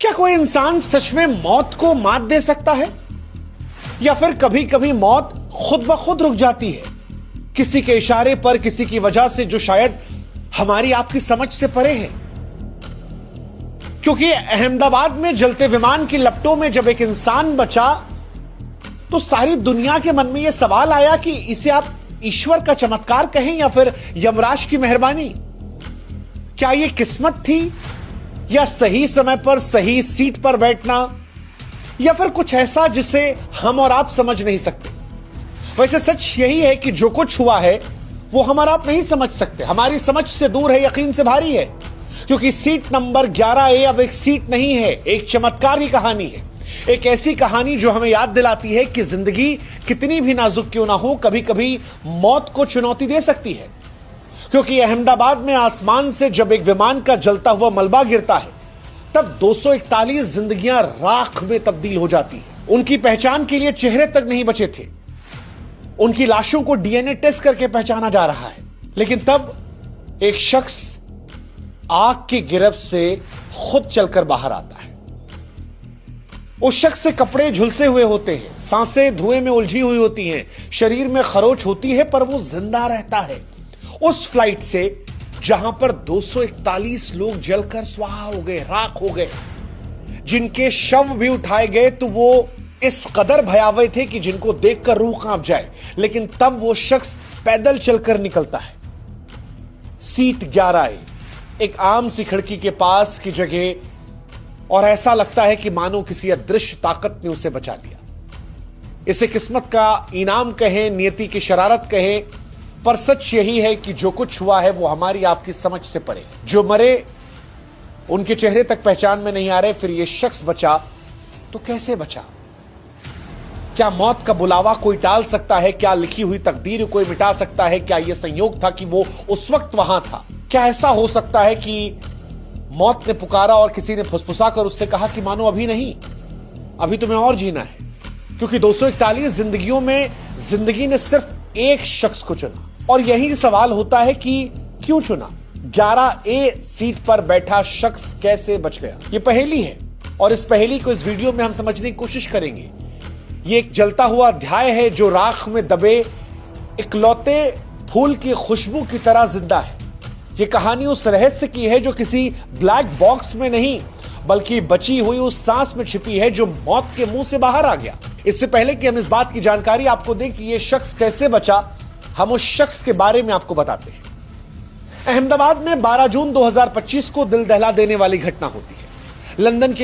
क्या कोई इंसान सच में मौत को मात दे सकता है, या फिर कभी कभी मौत खुद ब खुद रुक जाती है किसी के इशारे पर, किसी की वजह से जो शायद हमारी आपकी समझ से परे है? क्योंकि अहमदाबाद में जलते विमान की लपटों में जब एक इंसान बचा तो सारी दुनिया के मन में यह सवाल आया कि इसे आप ईश्वर का चमत्कार कहें या फिर यमराज की मेहरबानी। क्या यह किस्मत थी, या सही समय पर सही सीट पर बैठना, या फिर कुछ ऐसा जिसे हम और आप समझ नहीं सकते? वैसे सच यही है कि जो कुछ हुआ है वो हम और आप नहीं समझ सकते, हमारी समझ से दूर है, यकीन से भारी है। क्योंकि सीट नंबर 11A अब एक सीट नहीं है, एक चमत्कार की कहानी है। एक ऐसी कहानी जो हमें याद दिलाती है कि जिंदगी कितनी भी नाजुक क्यों ना हो, कभी कभी मौत को चुनौती दे सकती है। क्योंकि अहमदाबाद में आसमान से जब एक विमान का जलता हुआ मलबा गिरता है तब 241 जिंदगियां राख में तब्दील हो जाती हैं। उनकी पहचान के लिए चेहरे तक नहीं बचे थे, उनकी लाशों को डीएनए टेस्ट करके पहचाना जा रहा है। लेकिन तब एक शख्स आग की गिरफ्त से खुद चलकर बाहर आता है। उस शख्स से कपड़े झुलसे हुए होते हैं, सांसें धुएं में उलझी हुई होती हैं, शरीर में खरोच होती है, पर वो जिंदा रहता है। उस फ्लाइट से जहां पर 241 लोग जलकर स्वाहा हो गए, राख हो गए, जिनके शव भी उठाए गए तो वो इस कदर भयावह थे कि जिनको देखकर रूह कांप जाए। लेकिन तब वो शख्स पैदल चलकर निकलता है। सीट 11A एक आम सी खिड़की के पास की जगह, और ऐसा लगता है कि मानो किसी अदृश्य ताकत ने उसे बचा लिया। इसे किस्मत का इनाम कहें, नियति की शरारत कहें, पर सच यही है कि जो कुछ हुआ है वो हमारी आपकी समझ से परे। जो मरे उनके चेहरे तक पहचान में नहीं आ रहे, फिर ये शख्स बचा तो कैसे बचा? क्या मौत का बुलावा कोई टाल सकता है? क्या लिखी हुई तकदीर कोई मिटा सकता है? क्या यह संयोग था कि वो उस वक्त वहां था? क्या ऐसा हो सकता है कि मौत ने पुकारा और किसी ने फुसफुसा कर उससे कहा कि मानो अभी नहीं, अभी तुम्हें और जीना है? क्योंकि 241 जिंदगियों में जिंदगी ने सिर्फ एक शख्स को चुना, और यही सवाल होता है कि क्यों चुना? 11A सीट पर बैठा शख्स कैसे बच गया? ये पहेली है, और इस पहेली को इस वीडियो में हम समझने की कोशिश करेंगे। ये एक जलता हुआ अध्याय है जो राख में दबे इकलौते फूल की खुशबू की तरह जिंदा है। ये कहानी उस रहस्य की है जो किसी ब्लैक बॉक्स में नहीं, बल्कि बची हुई उस सांस में छिपी है जो मौत के मुंह से बाहर आ गया। इससे पहले कि हम इस बात की जानकारी आपको दें कि यह शख्स कैसे बचा, हम उस शख्स के बारे में आपको बताते हैं। अहमदाबाद में 12 जून 2025 को दिल दहला देने वाली घटना होती है। लंदन के